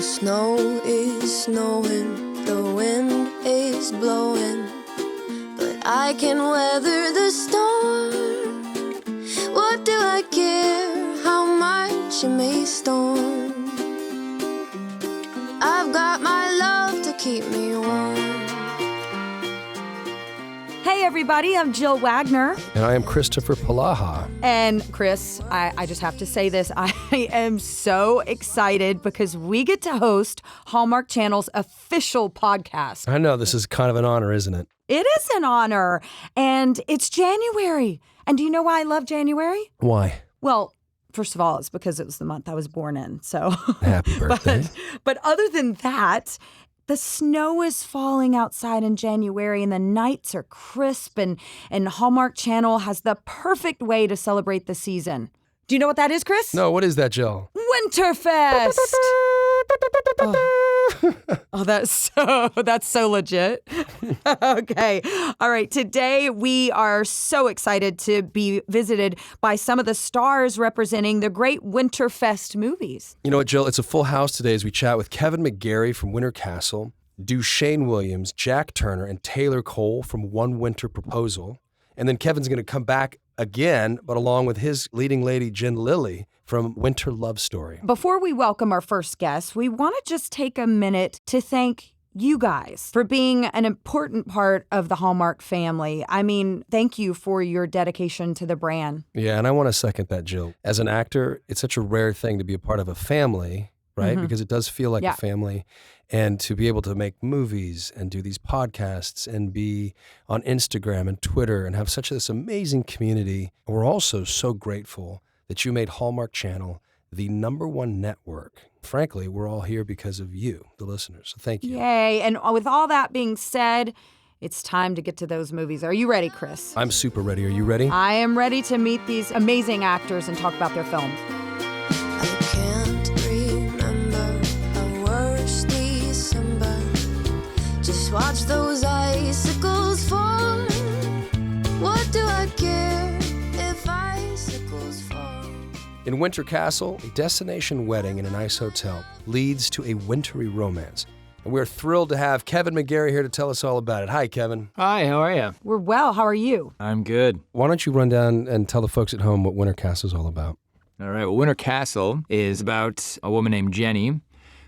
snow is snowing, the wind is blowing, but I can weather the storm. What do I care how much it may storm? I've got my love to keep me warm. Hey everybody, I'm Jill Wagner. And I am Christopher Polaha. And Chris, I just have to say this. I am so excited because we get to host Hallmark Channel's official podcast. I know, this is kind of an honor, isn't it? It is an honor. And it's January. And do you know why I love January? Why? Well, first of all, it's because it was the month I was born in. So Happy birthday. But other than that, the snow is falling outside in January and the nights are crisp and Hallmark Channel has the perfect way to celebrate the season. Do you know what that is, Chris? No, what is that, Jill? Winterfest! Oh, that's so legit. Okay. All right. Today, we are so excited to be visited by some of the stars representing the great Winterfest movies. You know what, Jill? It's a full house today as we chat with Kevin McGarry from Winter Castle, Dewshane Williams, Jack Turner, and Taylor Cole from One Winter Proposal. And then Kevin's going to come back again, but along with his leading lady, Jen Lilley, from Winter Love Story. Before we welcome our first guest, we want to just take a minute to thank you guys for being an important part of the Hallmark family. I mean, thank you for your dedication to the brand. Yeah, and I want to second that, Jill. As an actor, it's such a rare thing to be a part of a family, right? Mm-hmm. Because it does feel like a family. And to be able to make movies and do these podcasts and be on Instagram and Twitter and have such this amazing community. We're also so grateful that you made Hallmark Channel the #1 network. Frankly, we're all here because of you, the listeners. So thank you. Yay. And with all that being said, it's time to get to those movies. Are you ready, Chris? I'm super ready. Are you ready? I am ready to meet these amazing actors and talk about their films. I can't remember a worse December. Just watch those icicles fall. What do I care if icicles fall? In Winter Castle, a destination wedding in an ice hotel leads to a wintry romance. And we're thrilled to have Kevin McGarry here to tell us all about it. Hi, Kevin. Hi, how are you? We're well. How are you? I'm good. Why don't you run down and tell the folks at home what Winter Castle is all about? All right, well, Winter Castle is about a woman named Jenny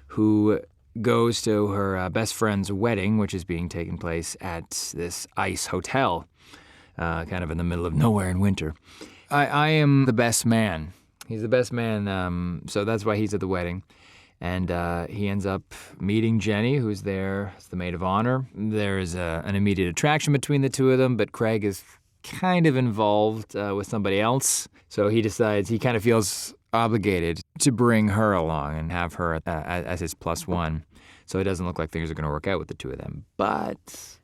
who goes to her best friend's wedding, which is being taken place at this ice hotel, kind of in the middle of nowhere in winter. I am the best man. He's the best man, so that's why he's at the wedding. And he ends up meeting Jenny, who's there as the maid of honor. There is an immediate attraction between the two of them, but Craig is kind of involved with somebody else. So he decides, he kind of feels obligated to bring her along and have her as his +1. So it doesn't look like things are going to work out with the two of them. But,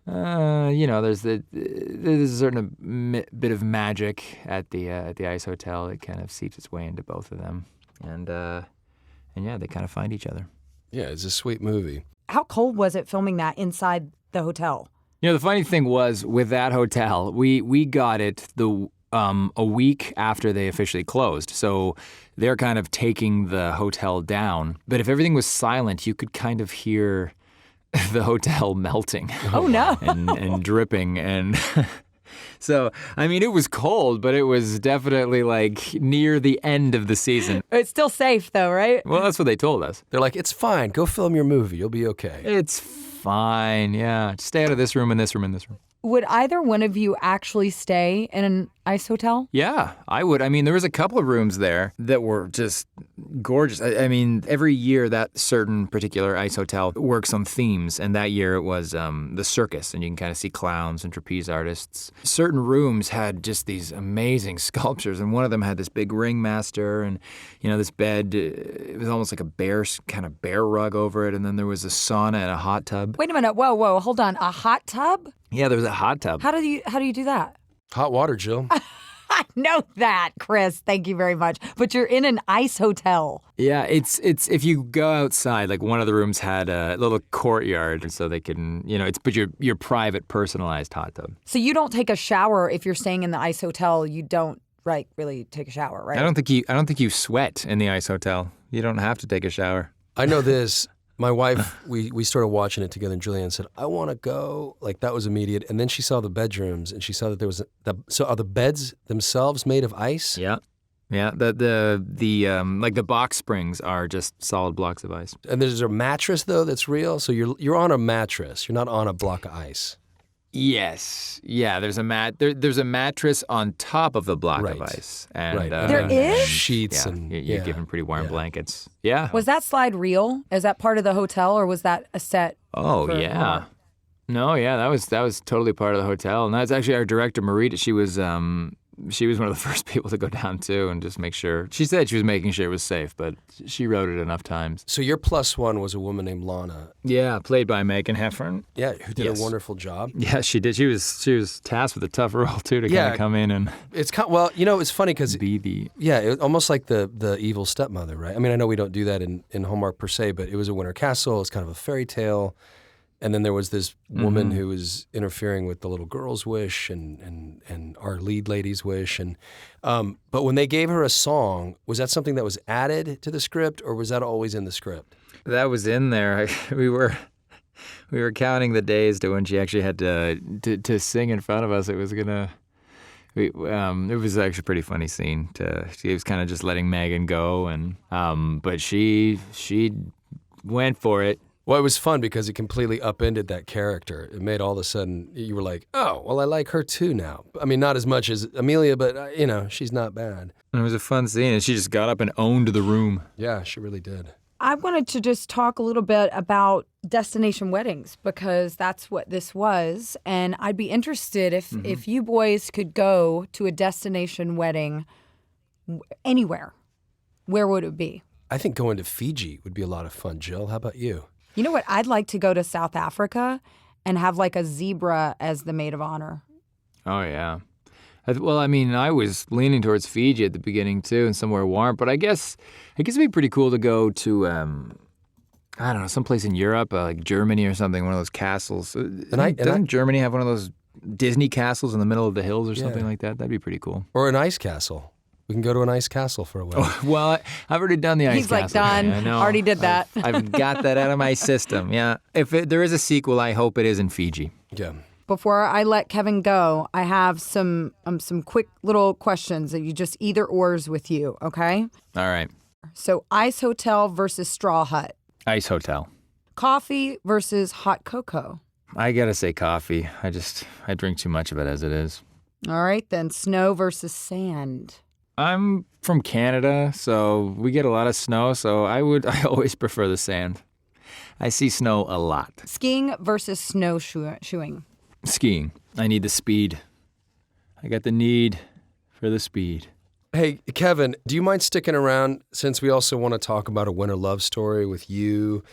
there's a certain bit of magic at the ice hotel that kind of seeps its way into both of them. And yeah, they kind of find each other. Yeah, it's a sweet movie. How cold was it filming that inside the hotel? You know, the funny thing was with that hotel, we got it a week after they officially closed. So they're kind of taking the hotel down. But if everything was silent, you could kind of hear the hotel melting. Oh, no. and dripping. And so, I mean, it was cold, but it was definitely like near the end of the season. It's still safe though, right? Well, that's what they told us. They're like, it's fine. Go film your movie. You'll be okay. It's fine, yeah. Stay out of this room and this room and this room. Would either one of you actually stay in an ice hotel? Yeah, I would. I mean, there was a couple of rooms there that were just gorgeous. I mean, every year that certain particular ice hotel works on themes, and that year it was the circus, and you can kind of see clowns and trapeze artists. Certain rooms had just these amazing sculptures, and one of them had this big ringmaster, and, this bed, it was almost like a bear rug over it, and then there was a sauna and a hot tub. Wait a minute. Whoa, hold on. A hot tub? Yeah, there was a hot tub. How do you do that? Hot water, Jill. I know that, Chris. Thank you very much. But you're in an ice hotel. Yeah, it's if you go outside, like one of the rooms had a little courtyard so they can, but your private personalized hot tub. So you don't take a shower if you're staying in the ice hotel. You don't really take a shower, right? I don't think you sweat in the ice hotel. You don't have to take a shower. I know this. My wife, we started watching it together, and Julianne said, I want to go. Like, that was immediate. And then she saw the bedrooms, and she saw that there was so are the beds themselves made of ice? Yeah. Yeah, the box springs are just solid blocks of ice. And there's a mattress, though, that's real? So you're on a mattress. You're not on a block of ice. Yes. Yeah, there's a mattress on top of the block of ice. And, right. There is? Sheets yeah, and... You're given pretty warm blankets. Yeah. Was that slide real? Is that part of the hotel, or was that a set? Oh, yeah. Hallmark? No, yeah, that was totally part of the hotel. And that's actually our director, Marita. She was one of the first people to go down, too, and just make sure. She said she was making sure it was safe, but she wrote it enough times. So your plus one was a woman named Lana. Yeah, played by Megan Heffern. Yeah, who did a wonderful job. Yeah, she did. She was tasked with a tough role, too, to kind of come in and... It's well, it's funny because... Be the... Yeah, almost like the evil stepmother, right? I mean, I know we don't do that in Hallmark per se, but it was a winter castle. It's kind of a fairy tale. And then there was this woman who was interfering with the little girl's wish and our lead lady's wish. And but when they gave her a song, was that something that was added to the script, or was that always in the script? That was in there. We were counting the days to when she actually had to sing in front of us. It was it was actually a pretty funny scene. She was kind of just letting Megan go, and but she went for it. Well, it was fun because it completely upended that character. It made all of a sudden, you were like, oh, well, I like her too now. I mean, not as much as Amelia, but, she's not bad. And it was a fun scene, and she just got up and owned the room. Yeah, she really did. I wanted to just talk a little bit about destination weddings, because that's what this was. And I'd be interested if you boys could go to a destination wedding anywhere, where would it be? I think going to Fiji would be a lot of fun. Jill, how about you? You know what? I'd like to go to South Africa and have like a zebra as the maid of honor. Oh, yeah. Well, I mean, I was leaning towards Fiji at the beginning, too, and somewhere warm. But I guess it'd be pretty cool to go to, I don't know, someplace in Europe, like Germany or something, one of those castles. Doesn't Germany have one of those Disney castles in the middle of the hills or something like that? That'd be pretty cool. Or an ice castle. We can go to an ice castle for a while. Oh, well, I've already done the ice castle. He's like, done. I know. Already did that. I've got that out of my system, yeah. If there is a sequel, I hope it is in Fiji. Yeah. Before I let Kevin go, I have some quick little questions that you just either ors with you, okay? All right. So Ice Hotel versus Straw Hut. Ice Hotel. Coffee versus hot cocoa. I gotta say coffee. I drink too much of it as it is. All right, then snow versus sand. I'm from Canada, so we get a lot of snow, so I always prefer the sand. I see snow a lot. Skiing versus snowshoeing. Skiing. I need the speed. I got the need for the speed. Hey, Kevin, do you mind sticking around, since we also want to talk about a winter love story with you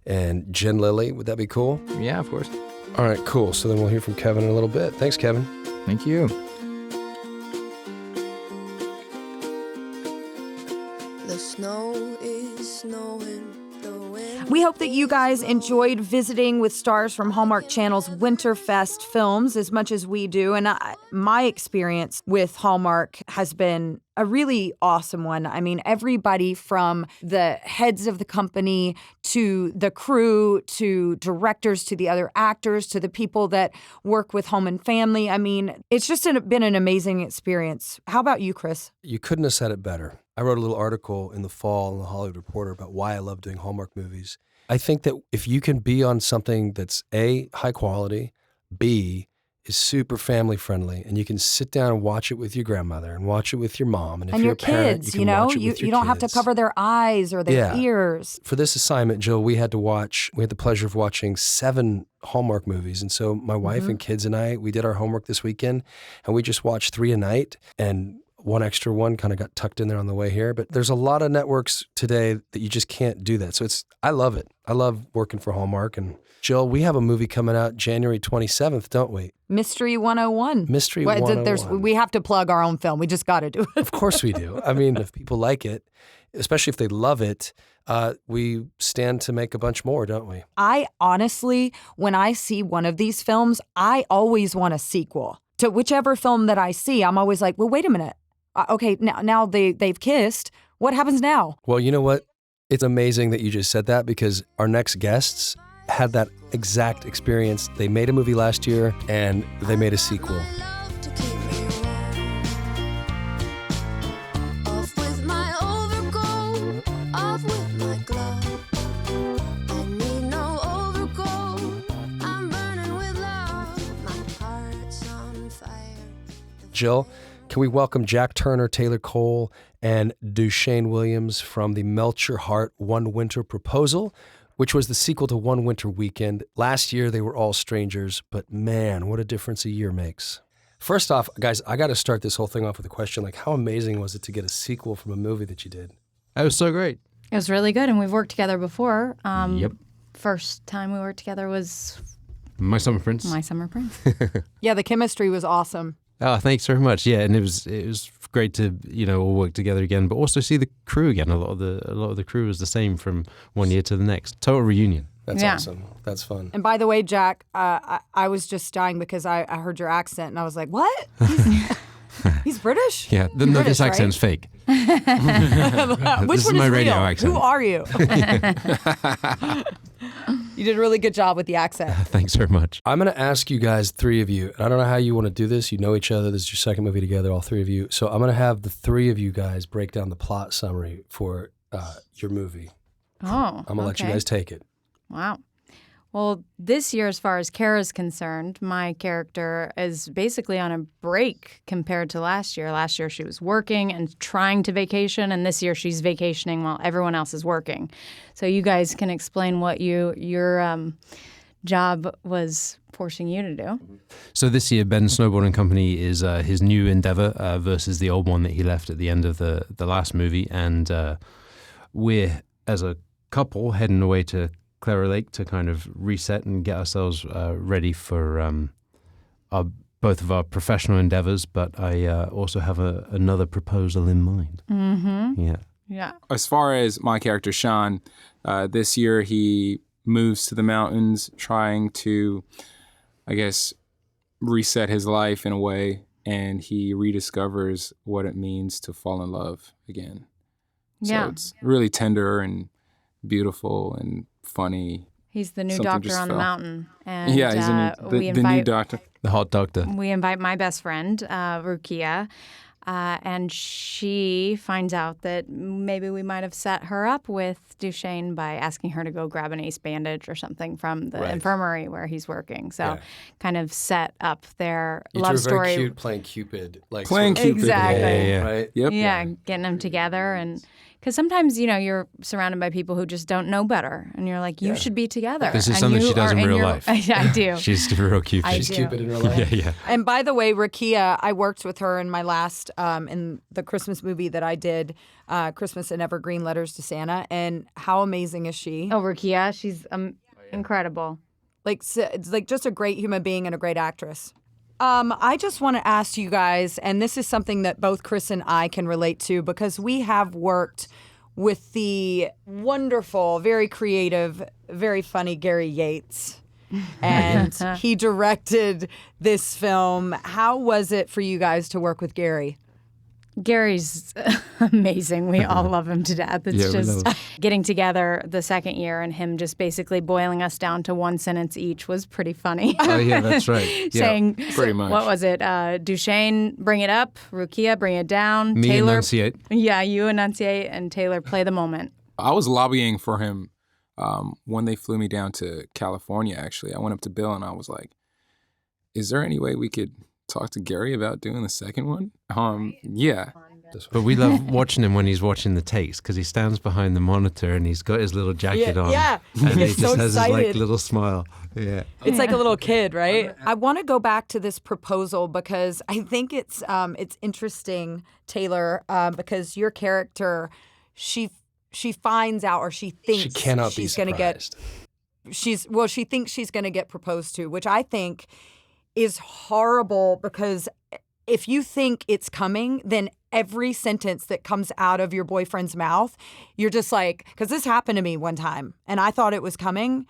and Jen Lilley? Would that be cool? Yeah, of course. All right, cool. So then we'll hear from Kevin in a little bit. Thanks, Kevin. Thank you. The snow is snowing. We hope that you guys enjoyed visiting with stars from Hallmark Channel's Winterfest films as much as we do. And my experience with Hallmark has been a really awesome one. I mean, everybody from the heads of the company to the crew to directors to the other actors to the people that work with Home and Family. I mean, it's just been an amazing experience. How about you, Kris? You couldn't have said it better. I wrote a little article in the fall in the Hollywood Reporter about why I love doing Hallmark movies. I think that if you can be on something that's A, high quality, B, is super family friendly, and you can sit down and watch it with your grandmother and watch it with your mom, and if and you're your a parent, kids, you can watch it with your you don't have to kids. cover their eyes or their ears. For this assignment, Jill, we had the pleasure of watching 7 Hallmark movies. And so my wife and kids and I, we did our homework this weekend, and we just watched 3 a night, and one extra one kind of got tucked in there on the way here. But there's a lot of networks today that you just can't do that. So I love it. I love working for Hallmark. And Jill, we have a movie coming out January 27th, don't we? Mystery 101. Mystery 101. We have to plug our own film. We just got to do it. Of course we do. I mean, if people like it, especially if they love it, we stand to make a bunch more, don't we? I honestly, when I see one of these films, I always want a sequel. To whichever film that I see, I'm always like, well, wait a minute. Okay, now they've kissed. What happens now? Well, you know what? It's amazing that you just said that because our next guests had that exact experience. They made a movie last year and they made a sequel. Jill, can we welcome Jack Turner, Taylor Cole, and Dewshane Williams from the Melt Your Heart One Winter Proposal, which was the sequel to One Winter Weekend. Last year, they were all strangers, but man, what a difference a year makes. First off, guys, I got to start this whole thing off with a question. Like, how amazing was it to get a sequel from a movie that you did? It was so great. It was really good, and we've worked together before. Yep. First time we worked together was My Summer Prince. My Summer Prince. Yeah, the chemistry was awesome. Oh, thanks very much. Yeah, and it was great to all work together again, but also see the crew again. A lot of the crew was the same from one year to the next. Total reunion. That's Yeah. awesome. That's fun. And by the way, Jack, I was just dying because I heard your accent and I was like, what? He's British? Yeah, You're no, British, this accent's fake. Which This is one my is radio real? accent. Who are you? You did a really good job with the accent. Thanks very much. I'm going to ask you guys, three of you, and I don't know how you want to do this. You know each other. This is your second movie together, all three of you. So I'm going to have the three of you guys break down the plot summary for your movie. Oh, I'm going to let you guys take it. Wow. Well, this year, as far as Kara's concerned, my character is basically on a break compared to last year. Last year, she was working and trying to vacation, and this year she's vacationing while everyone else is working. So you guys can explain what your job was forcing you to do. So this year, Ben Snowboarding Company is his new endeavor versus the old one that he left at the end of the last movie. And we're, as a couple, heading away to Clara Lake to kind of reset and get ourselves ready for both of our professional endeavors. But I also have another proposal in mind. Mm-hmm. Yeah. Yeah. As far as my character, Sean, this year he moves to the mountains trying to, I guess, reset his life in a way, and he rediscovers what it means to fall in love again. Yeah. So it's really tender and beautiful and funny. He's the new Something doctor just on the fell. mountain. And Yeah, he's the new doctor. The hot doctor. We invite my best friend, Rukia, and she finds out that maybe we might have set her up with Dewshane by asking her to go grab an ace bandage or something from the infirmary where he's working. So kind of set up their love story. Very cute playing Cupid. Playing Cupid. Exactly. Yeah. Right? Yep. Yeah, getting them together. And because sometimes, you're surrounded by people who just don't know better. And you're like, you should be together. This is And something you she does are in real your- life. I do. She's real cute. I She's do. Cupid in real life. Yeah. And by the way, Rukia, I worked with her in my last, in the Christmas movie that I did, Christmas and Evergreen Letters to Santa. And how amazing is she? Oh, Rukia, she's incredible. It's like just a great human being and a great actress. I just want to ask you guys, and this is something that both Kris and I can relate to because we have worked with the wonderful, very creative, very funny Gary Yates. And he directed this film. How was it for you guys to work with Gary? Gary's amazing. We all love him to death. It's Yeah, we just love getting together the second year and him just basically boiling us down to one sentence each was pretty funny. Oh, yeah, that's right. Yeah. Saying, pretty much. What was it? Dewshane, bring it up. Rukia, bring it down. Me Taylor, enunciate. Yeah, you enunciate, and Taylor, play the moment. I was lobbying for him when they flew me down to California, actually. I went up to Bill and I was like, is there any way we could talk to Gary about doing the second one? Yeah. But we love watching him when he's watching the takes because he stands behind the monitor and he's got his little jacket on. Yeah, And he gets just so has excited. his little smile. Yeah. It's like a little kid, right? I want to go back to this proposal because I think it's interesting, Taylor, because your character, she finds out or she thinks She cannot be she's going to get surprised. she thinks she's going to get proposed to, which I think is horrible because if you think it's coming, then every sentence that comes out of your boyfriend's mouth, you're just like, because this happened to me one time and I thought it was coming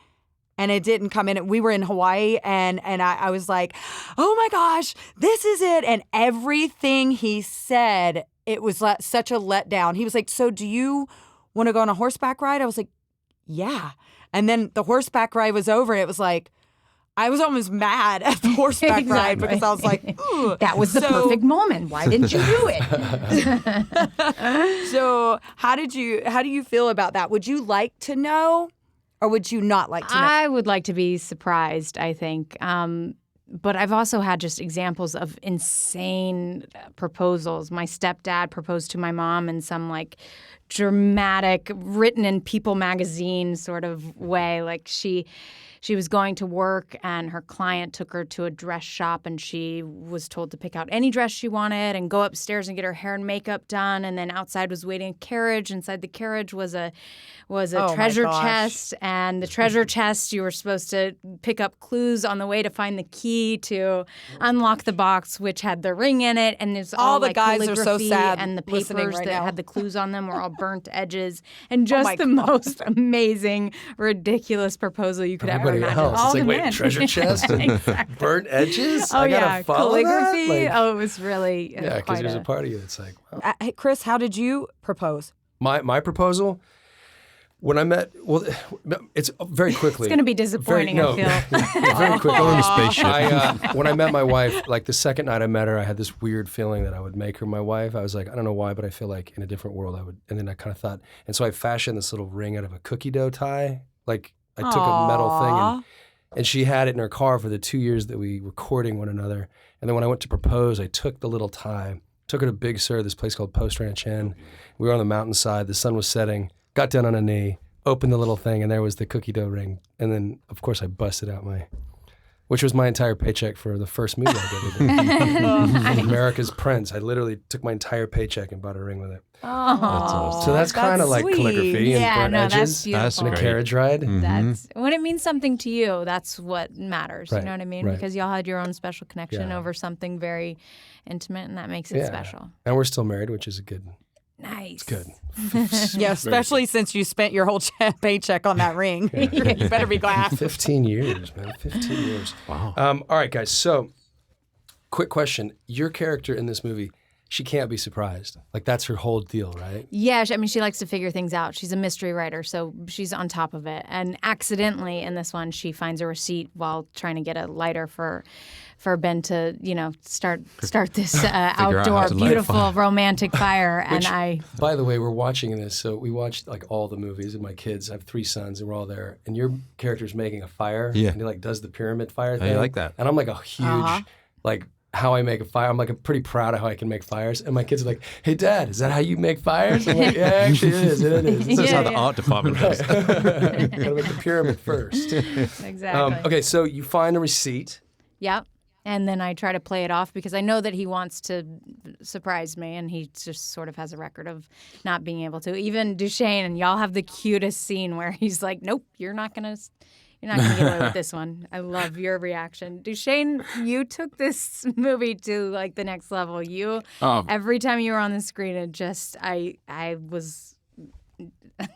and it didn't come in. We were in Hawaii and I was like, oh my gosh, this is it. And everything he said, it was such a letdown. He was like, so do you want to go on a horseback ride? I was like, yeah. And then the horseback ride was over. And it was like, I was almost mad at the horseback ride because I was like, ooh. That was the perfect moment. Why didn't you do it? So how do you feel about that? Would you like to know or would you not like to know? I would like to be surprised, I think. But I've also had just examples of insane proposals. My stepdad proposed to my mom in some like dramatic, written in People magazine sort of way. Like she was going to work and her client took her to a dress shop and she was told to pick out any dress she wanted and go upstairs and get her hair and makeup done. And then outside was waiting a carriage. Inside the carriage was a treasure chest. And the treasure chest, you were supposed to pick up clues on the way to find the key to unlock the box, which had the ring in it. And there's all the like guys are so calligraphy sad and the listening papers right that now. had the clues on them were all burnt edges. And just the most amazing, ridiculous proposal you could ever Everybody imagine. else. All It's like, the wait, men. treasure chest and Exactly. burnt edges? Oh, I gotta yeah. follow Calligraphy. that? Like, Oh, it was really yeah, because quite there's a part of you that's like, wow. Hey, Chris, how did you propose? My proposal, when I met, well, it's very quickly. It's going to be disappointing, I feel. Very quickly. Go on a spaceship. When I met my wife, like the second night I met her, I had this weird feeling that I would make her my wife. I was like, I don't know why, but I feel like in a different world I would. And then I kind of thought, and so I fashioned this little ring out of a cookie dough tie. Like I took a metal thing and she had it in her car for the 2 years that we were courting one another. And then when I went to propose, I took the little tie, took her to Big Sur, this place called Post Ranch Inn. We were on the mountainside. The sun was setting. Got down on a knee, opened the little thing, and there was the cookie dough ring. And then, of course, I busted out which was my entire paycheck for the first movie I ever did. America's Prince. I literally took my entire paycheck and bought a ring with it. Oh, So that's kind of like sweet. calligraphy and burnt edges That's and a great. carriage ride. That's when it means something to you. That's what matters. Right, You know what I mean? right. Because y'all had your own special connection Yeah. over something very intimate, and that makes it Yeah. special. And we're still married, which is a good. Nice. Good. Yeah, especially since you spent your whole paycheck on that ring. You better be glad. 15 years, man. 15 years. Wow. All right, guys. So, quick question. Your character in this movie, she can't be surprised. Like, that's her whole deal, right? Yeah, I mean, she likes to figure things out. She's a mystery writer, so she's on top of it. And accidentally, in this one, she finds a receipt while trying to get a lighter for Ben to, start this how outdoor, to light a beautiful, fire. romantic fire. And By the way, we're watching this. So, we watched, like, all the movies with my kids. I have 3 sons, and we're all there. And your character's making a fire. Yeah. And he, like, does the pyramid fire thing. I like that. And I'm, like, a huge, like, how I make a fire. I'm like, I'm pretty proud of how I can make fires. And my kids are like, hey, Dad, is that how you make fires? I'm like, yeah, actually it is. It is. That's how the art department does. Gotta make the pyramid first. exactly. Okay, so you find a receipt. Yep. And then I try to play it off because I know that he wants to surprise me, and he just sort of has a record of not being able to. Even Dewshane, and y'all have the cutest scene where he's like, nope, you're not gonna get away with this one. I love your reaction. Dewshane, you took this movie to like the next level. Every time you were on the screen, I was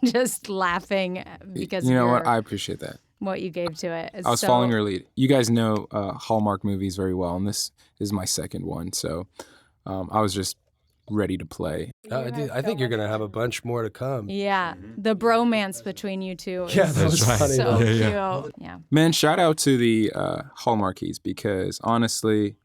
just laughing because You know of what? I appreciate that. what you gave to it. I was following your lead. You guys know Hallmark movies very well, and this is my second one. So I was just ready to play. I think you're going to have a bunch more to come. Yeah, the bromance between you two is Yeah, that was right. funny. so though. cute. Yeah. Man, shout out to the Hallmarkies because honestly,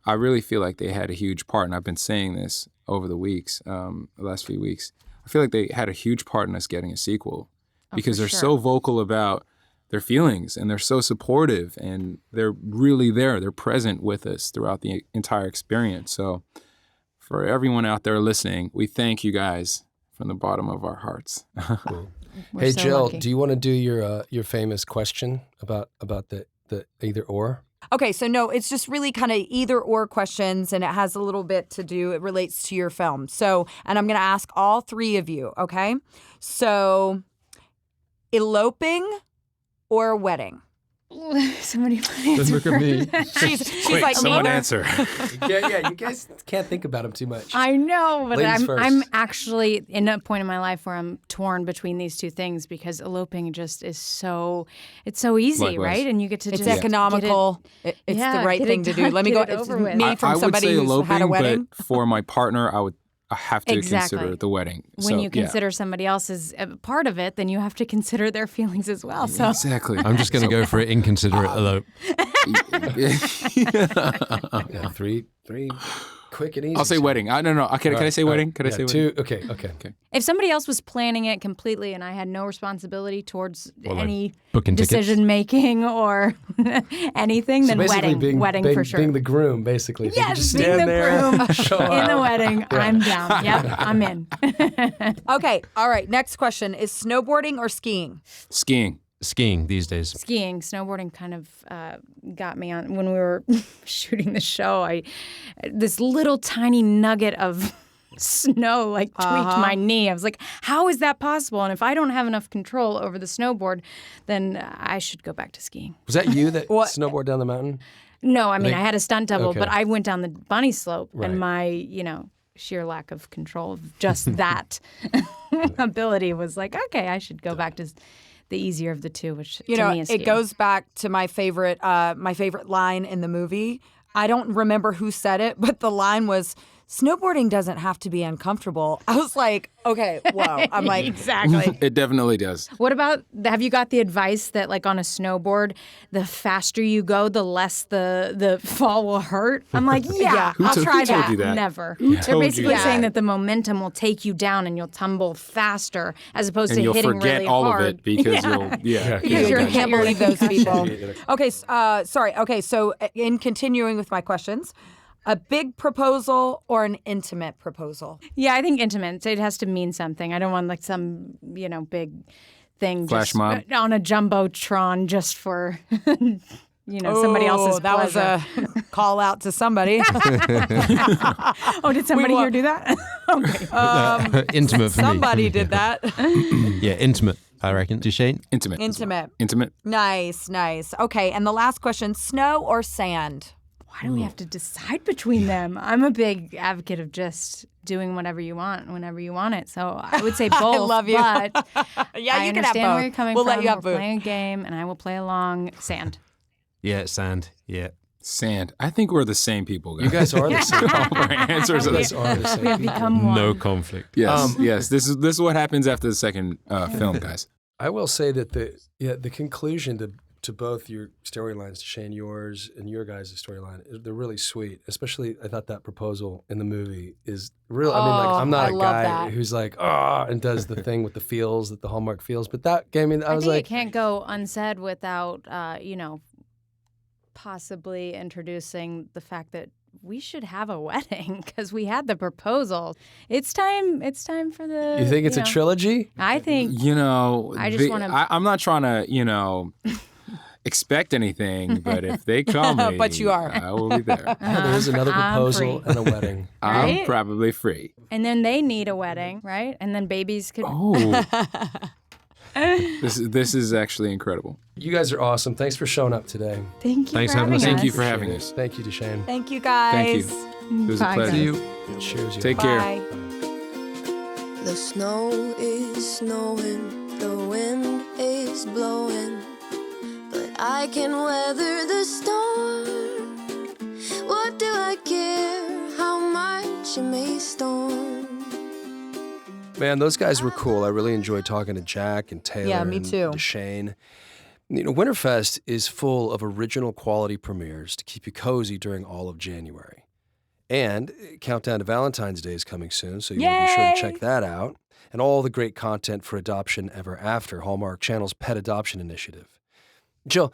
I really feel like they had a huge part, and I've been saying this over the weeks, the last few weeks. I feel like they had a huge part in us getting a sequel because for they're sure. so vocal about their feelings and they're so supportive and they're really there. They're present with us throughout the entire experience. So for everyone out there listening, we thank you guys from the bottom of our hearts. We're Hey, so Jill, lucky. do you want to do your famous question about the either or? Okay, so no, it's just really kind of either or questions, and it has a little bit to do, it relates to your film. So, and I'm going to ask all 3 of you, okay? So, eloping or a wedding? Somebody Don't look at me. She's Quick, like, someone neither. answer. Yeah, you guys can't think about them too much. I know, but Ladies first. I'm actually in a point in my life where I'm torn between these two things because eloping just is so easy, Likewise. right? And you get to It's just economical. It's Yeah, the right get it thing to do. done, Let me get go. it It's over with. me from I would somebody say who's eloping, had a wedding. but for my partner, I would have to consider the wedding. When you consider somebody else as a part of it, then you have to consider their feelings as well. So Exactly. I'm just going to go for an inconsiderate elope. Yeah, three, quick and easy. I'll say wedding. No. Can I say wedding? Can I say wedding? Okay. if somebody else was planning it completely and I had no responsibility towards any booking decision making or anything, then wedding for sure. Being the groom, basically. If you could Yes, just being stand the there, groom show in the up. wedding, I'm down. Yep, I'm in. Okay. All right. Next question. Is snowboarding or skiing? Skiing. Skiing these days. Skiing, snowboarding kind of got me on. When we were shooting the show, this little tiny nugget of snow tweaked my knee. I was like, how is that possible? And if I don't have enough control over the snowboard, then I should go back to skiing. Was that you that snowboarded down the mountain? No, I mean, I had a stunt double, Okay. but I went down the bunny slope, Right. and my, sheer lack of control of just that ability was like, okay, I should go back to the easier of the two, which to me is it skiing. goes back to my favorite line in the movie. I don't remember who said it, but the line was, snowboarding doesn't have to be uncomfortable. I was like, okay, whoa. I'm like, exactly. It definitely does. What about, have you got the advice that on a snowboard, the faster you go, the less the fall will hurt? I'm like, yeah, I'll try who told that. you that? Never. Who They're told you basically that? saying that the momentum will take you down and you'll tumble faster as opposed And to you'll hitting forget really all hard. of it because Because I can't believe those people. Yeah. Okay, sorry. Okay, so in continuing with my questions, a big proposal or an intimate proposal? Yeah, I think intimate. It has to mean something. I don't want some, big thing Flash just mob. on a jumbotron just for, somebody else's that pleasure. was a call out to somebody. Oh, did somebody here do that? Okay. Intimate for Somebody did that. me. Yeah, intimate, I reckon. Dewshane? Intimate. Intimate. Nice. Okay, and the last question, snow or sand? Why do we have to decide between them? I'm a big advocate of just doing whatever you want whenever you want it. So I would say both. I love you. But Yeah, I you can have understand both. where you're coming We'll from. let you have We're both. playing a game, and I will play along. Sand. Yeah, sand. Yeah. Sand. I think we're the same people, guys. You guys are the same. All our answers are the You guys same. are the same. We have become one. No conflict. Yes, yes. This is what happens after the second film, guys. I will say that the conclusion to both your storylines, Shane, yours and your guys' storyline, they're really sweet. Especially, I thought that proposal in the movie is real. I mean, I'm not I a love guy that. who's like, and does the thing with the feels that the Hallmark feels. But that gave me, I was think like, it can't go unsaid without, possibly introducing the fact that we should have a wedding because we had the proposal. It's time for the. you think it's a trilogy? I think. I just wanna- I'm not trying to, expect anything, but if they call me, But you are. I will be there. Yeah, there is another I'm proposal free. and a wedding. I'm Right? probably free. And then they need a wedding, right? And then babies could. Oh. This is actually incredible. You guys are awesome. Thanks for showing up today. Thank you Thanks for for having us. Thank you us. for having Appreciate us. it. Thank you, Dewshane. Thank you, guys. Thank you. It was a Bye, pleasure. guys. Cheers. you Take guys. care. Bye. The snow is snowing, the wind is blowing, but I can weather the storm. What do I care how much it may storm? Man, those guys were cool. I really enjoyed talking to Jack and Taylor Yeah, me and too. Dewshane. Winterfest is full of original quality premieres to keep you cozy during all of January. And Countdown to Valentine's Day is coming soon, so you'll be sure to Yay! check that out. And all the great content for adoption ever after, Hallmark Channel's Pet Adoption Initiative. Jill,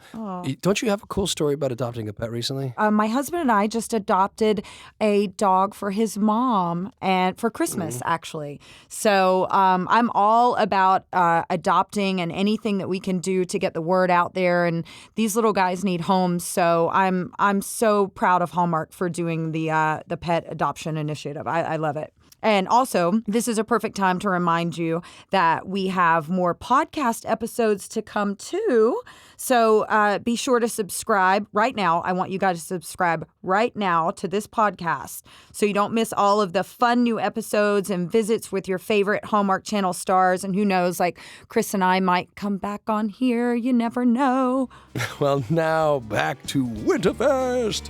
don't you have a cool story about adopting a pet recently? My husband and I just adopted a dog for his mom and for Christmas, actually. So I'm all about adopting and anything that we can do to get the word out there. And these little guys need homes. So I'm so proud of Hallmark for doing the pet adoption initiative. I love it. And also, this is a perfect time to remind you that we have more podcast episodes to come too. So be sure to subscribe right now. I want you guys to subscribe right now to this podcast so you don't miss all of the fun new episodes and visits with your favorite Hallmark Channel stars. And who knows, like Kris and I might come back on here. You never know. Well, now back to Winterfest.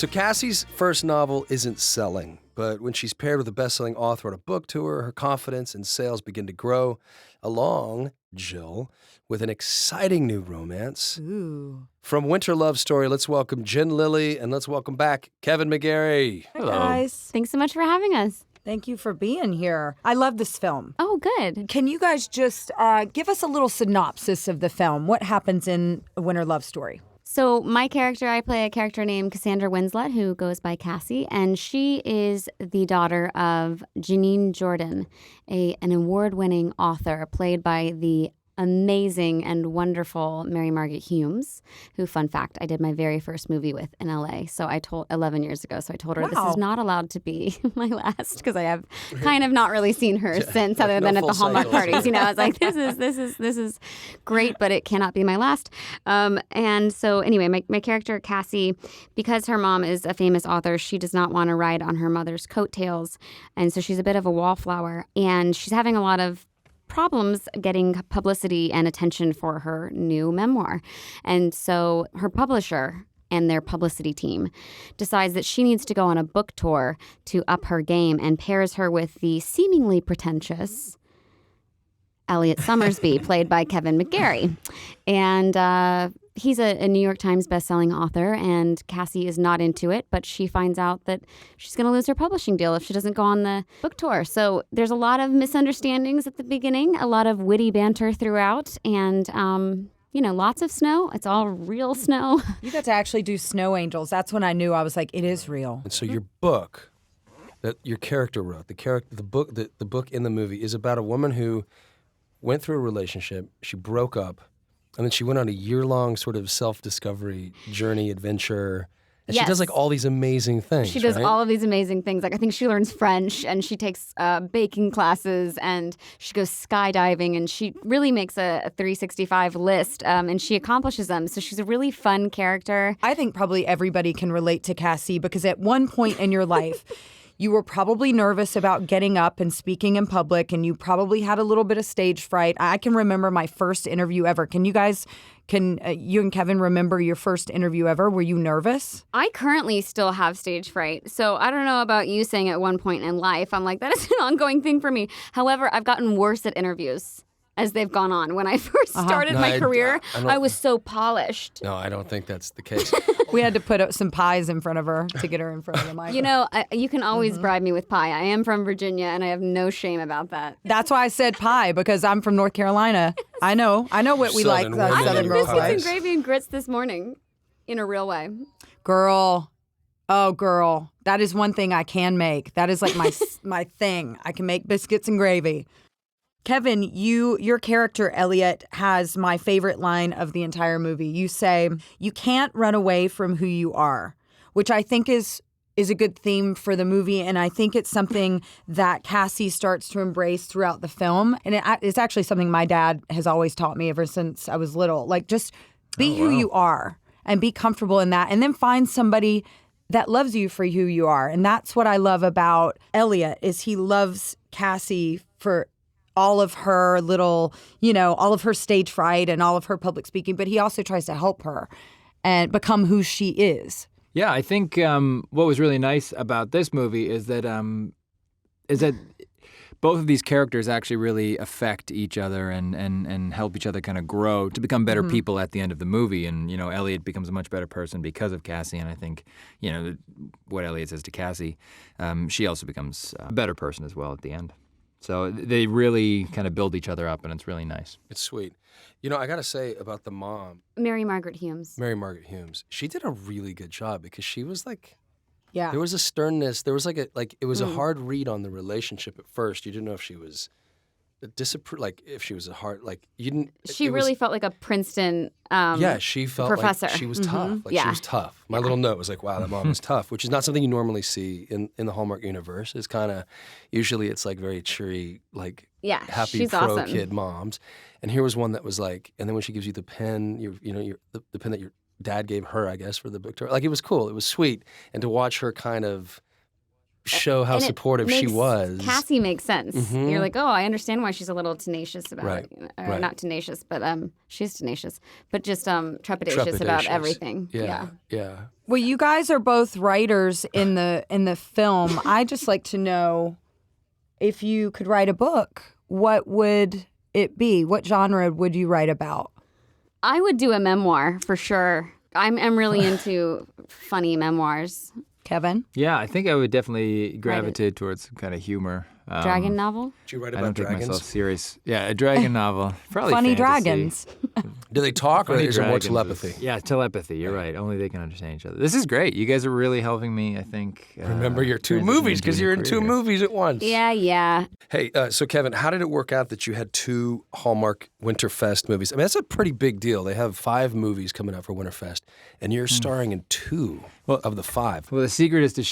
So Cassie's first novel isn't selling, but when she's paired with a best-selling author on a book tour, her confidence and sales begin to grow, along, Jill, with an exciting new romance. Ooh. From Winter Love Story, let's welcome Jen Lilley, and let's welcome back Kevin McGarry. Hi, guys. Thanks so much for having us. Thank you for being here. I love this film. Oh, good. Can you guys just give us a little synopsis of the film? What happens in A Winter Love Story? So my character, I play a character named Cassandra Winslet, who goes by Cassie, and she is the daughter of Janine Jordan, an award-winning author played by the amazing and wonderful Mary Margaret Humes, who, fun fact, I did my very first movie with in LA. So I told 11 years ago. So I told her this is not allowed to be my last because I have kind of not really seen her since, other than at the Hallmark parties. You know, I was like, this is great, but it cannot be my last. And so anyway, my character Cassie, because her mom is a famous author, she does not want to ride on her mother's coattails, and so she's a bit of a wallflower, and she's having a lot of problems getting publicity and attention for her new memoir. And so her publisher and their publicity team decides that she needs to go on a book tour to up her game and pairs her with the seemingly pretentious Elliot Summersby, played by Kevin McGarry. And he's a New York Times bestselling author, and Cassie is not into it, but she finds out that she's going to lose her publishing deal if she doesn't go on the book tour. So there's a lot of misunderstandings at the beginning, a lot of witty banter throughout, and lots of snow. It's all real snow. You got to actually do Snow Angels. That's when I knew I was like, it is real. And so your book that your character wrote, the book in the movie is about a woman who went through a relationship, she broke up, and then she went on a year-long sort of self-discovery journey, adventure. And she does like all these amazing things. She does all of these amazing things. Like I think she learns French, and she takes baking classes, and she goes skydiving, and she really makes a 365 list, and she accomplishes them. So she's a really fun character. I think probably everybody can relate to Cassie because at one point in your life, you were probably nervous about getting up and speaking in public, and you probably had a little bit of stage fright. I can remember my first interview ever. Can you and Kevin remember your first interview ever? Were you nervous? I currently still have stage fright. So I don't know about you saying at one point in life, I'm like, that is an ongoing thing for me. However, I've gotten worse at interviews as they've gone on. When I first started my career, I was so polished. No, I don't think that's the case. We had to put up some pies in front of her to get her in front of the mic. You know, you can always bribe me with pie. I am from Virginia, and I have no shame about that. That's why I said pie, because I'm from North Carolina. I know what we like. I Southern had girls biscuits like. and gravy and grits this morning, in a real way. Girl, that is one thing I can make. That is like my thing. I can make biscuits and gravy. Kevin, your character, Elliot, has my favorite line of the entire movie. You say, you can't run away from who you are, which I think is a good theme for the movie. And I think it's something that Cassie starts to embrace throughout the film. And it's actually something my dad has always taught me ever since I was little. Like, just be who you are and be comfortable in that. And then find somebody that loves you for who you are. And that's what I love about Elliot, is he loves Cassie for all of her little, all of her stage fright and all of her public speaking, but he also tries to help her and become who she is. Yeah, I think what was really nice about this movie is that both of these characters actually really affect each other and help each other kind of grow to become better people at the end of the movie. And, Elliot becomes a much better person because of Cassie. And I think, what Elliot says to Cassie, she also becomes a better person as well at the end. So they really kind of build each other up, and it's really nice. It's sweet. I got to say about the mom, Mary Margaret Humes. She did a really good job because she was like, yeah, there was a sternness. There was it was a hard read on the relationship at first. You didn't know if she was if she was a hard, you didn't. She really felt like a Princeton she felt professor. She was tough. She was tough. My little note was like, wow, that mom was tough, which is not something you normally see in the Hallmark universe. It's kind of, usually it's like very cheery, happy she's pro awesome. kid moms. And here was one that was like, and then when she gives you the pen, the pen that your dad gave her, I guess, for the book tour. It was cool. It was sweet. And to watch her kind of show how And it supportive she makes was. Cassie makes sense. Mhm. You're like, oh, I understand why she's a little tenacious about Right, it. Or right. not tenacious, but she's tenacious, but just trepidatious about everything. Yeah. Well, you guys are both writers in the film. I'd just like to know, if you could write a book, what would it be? What genre would you write about? I would do a memoir for sure. I'm really into funny memoirs. Kevin? Yeah, I think I would definitely gravitate towards some kind of humor. Dragon novel? Did you write I about don't take dragons? myself serious. Yeah, a dragon novel. Probably Funny fantasy. dragons. Do they talk, or Funny is it more dragons telepathy? is- yeah, telepathy. You're right. Only they can understand each other. This is great. You guys are really helping me, I think. Remember your two transition movies, into because a you're in career two here. movies at once. Yeah. Hey, so Kevin, how did it work out that you had two Hallmark Winterfest movies? I mean, that's a pretty big deal. They have 5 movies coming out for Winterfest, and you're starring in 2 of the 5. Well, the secret is to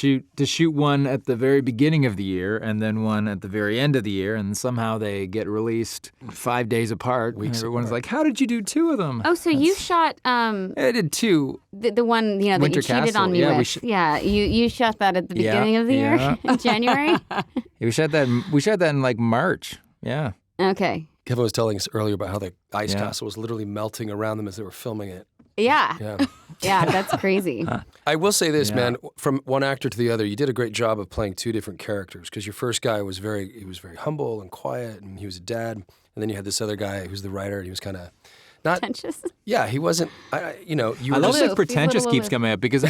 shoot one at the very beginning of the year and then one at the very end of the year, and somehow they get released 5 days apart. Weeks Everyone's apart. like, "How did you do 2 of them?" Oh, so you shot I did 2. the one that Winter you cheated Castle. on me Yeah, we with. Yeah, you shot that at the beginning of the year in January. We shot that in like March. Yeah. Okay. Kevin was telling us earlier about how the ice Yeah. castle was literally melting around them as they were filming it. Yeah. Yeah. Yeah, that's crazy. I will say this, Yeah. man, from one actor to the other, you did a great job of playing 2 different characters, because your first guy was very humble and quiet, and he was a dad. And then you had this other guy who's the writer, and he was kind of not, Pretentious. yeah, he wasn't, you I were love just, that pretentious little keeps aloof. coming up because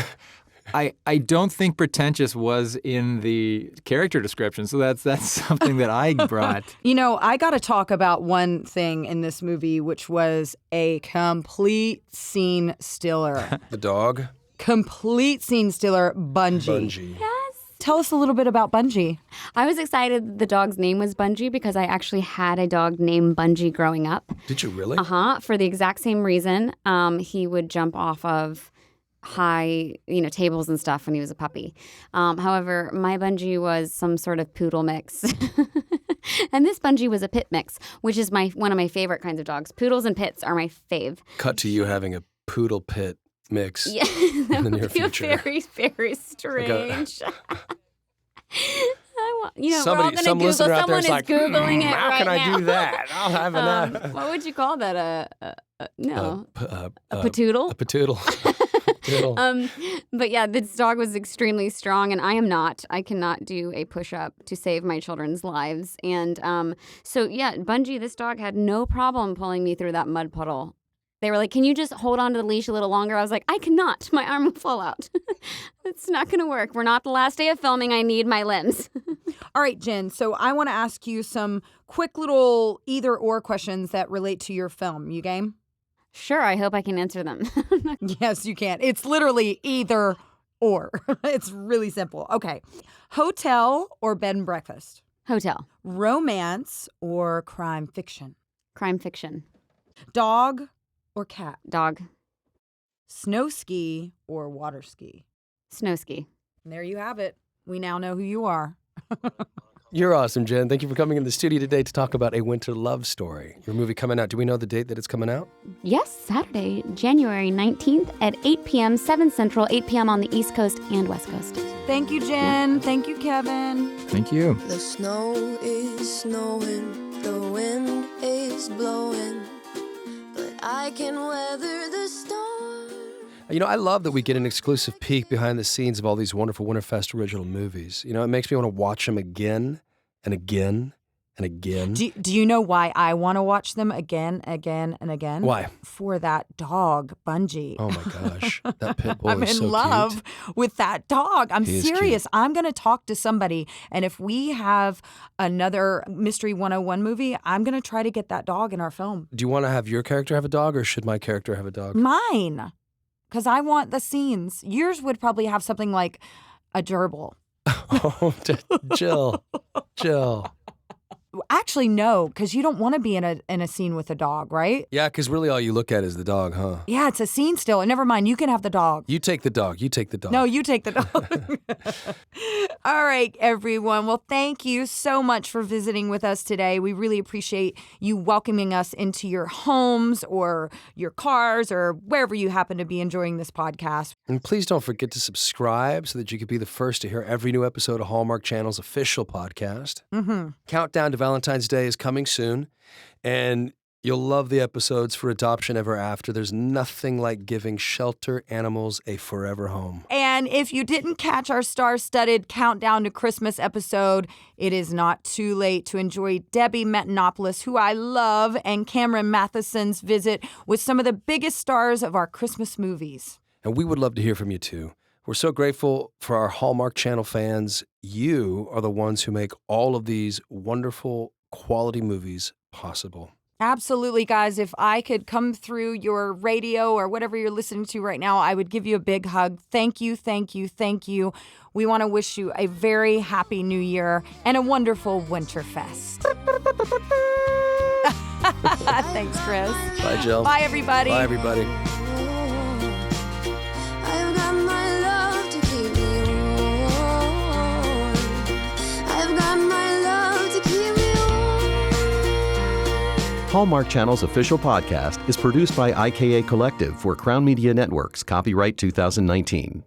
I don't think pretentious was in the character description. So that's something that I brought. You know, I got to talk about one thing in this movie, which was a complete scene stealer. the dog, Complete scene stealer, Bungie. Bungie. Tell us a little bit about Bungie. I was excited the dog's name was Bungie because I actually had a dog named Bungie growing up. Did you really? For the exact same reason. He would jump off of high, tables and stuff when he was a puppy. However, my Bungie was some sort of poodle mix. And this Bungie was a pit mix, which is one of my favorite kinds of dogs. Poodles and pits are my fave. Cut to you having a poodle pit mix. Yeah, that in the near would be future. very, very strange. We're all Somebody- going to some Google. listener out there Someone is is like, Googling it how right can I now. do that? I'll have enough. What would you call that? A patoodle? A patoodle. Patoodle. But yeah, this dog was extremely strong, and I am not. I cannot do a push-up to save my children's lives. And so, yeah, Bungie, this dog had no problem pulling me through that mud puddle. They were like, can you just hold on to the leash a little longer? I was like, I cannot. My arm will fall out. It's not going to work. We're not the last day of filming. I need my limbs. All right, Jen, so I want to ask you some quick little either-or questions that relate to your film. You game? Sure, I hope I can answer them. Yes, you can. It's literally either or. It's really simple. Okay. Hotel or bed and breakfast? Hotel. Romance or crime fiction? Crime fiction. Dog or cat? Dog. Snow ski or water ski? Snow ski. And there you have it. We now know who you are. You're awesome, Jen. Thank you for coming in the studio today to talk about A Winter Love Story. Your movie coming out. Do we know the date that it's coming out? Yes, Saturday, January 19th at 8 p.m., 7 Central, 8 p.m. on the East Coast and West Coast. Thank you, Jen. Thank you, Kevin. Thank you. The snow is snowing, the wind is blowing, but I can weather the storm. You know, I love that we get an exclusive peek behind the scenes of all these wonderful Winterfest original movies. You know, it makes me want to watch them again and again and again. Do you know why I want to watch them again, and again? Why? For that dog, Bungie. Oh my gosh, that pit bull I'm is in so love cute. with that dog. I'm He is serious. cute. I'm going to talk to somebody. And if we have another Mystery 101 movie, I'm going to try to get that dog in our film. Do you want to have your character have a dog, or should my character have a dog? Mine. Because I want the scenes. Yours would probably have something like a gerbil. Oh, Jill. Actually, no, because you don't want to be in a scene with a dog, right? Yeah, because really all you look at is the dog, huh? Yeah, it's a scene still. And never mind, you can have the dog. You take the dog. You take the dog. No, you take the dog. All right, everyone. Well, thank you so much for visiting with us today. We really appreciate you welcoming us into your homes or your cars or wherever you happen to be enjoying this podcast. And please don't forget to subscribe so that you can be the first to hear every new episode of Hallmark Channel's official podcast. Countdown to Valentine's Day is coming soon, and you'll love the episodes for Adoption Ever After. There's nothing like giving shelter animals a forever home. And if you didn't catch our star-studded Countdown to Christmas episode, it is not too late to enjoy Debbie Metanopoulos, who I love, and Cameron Matheson's visit with some of the biggest stars of our Christmas movies. And we would love to hear from you too. We're so grateful for our Hallmark Channel fans. You are the ones who make all of these wonderful quality movies possible. Absolutely, guys. If I could come through your radio or whatever you're listening to right now, I would give you a big hug. Thank you, thank you, thank you. We want to wish you a very happy new year and a wonderful Winterfest. Thanks, Chris. Bye, Jill. Bye, everybody. Bye, everybody. I've got my love to keep me warm. I've got my love to keep me warm. Hallmark Channel's official podcast is produced by IKA Collective for Crown Media Networks, copyright 2019.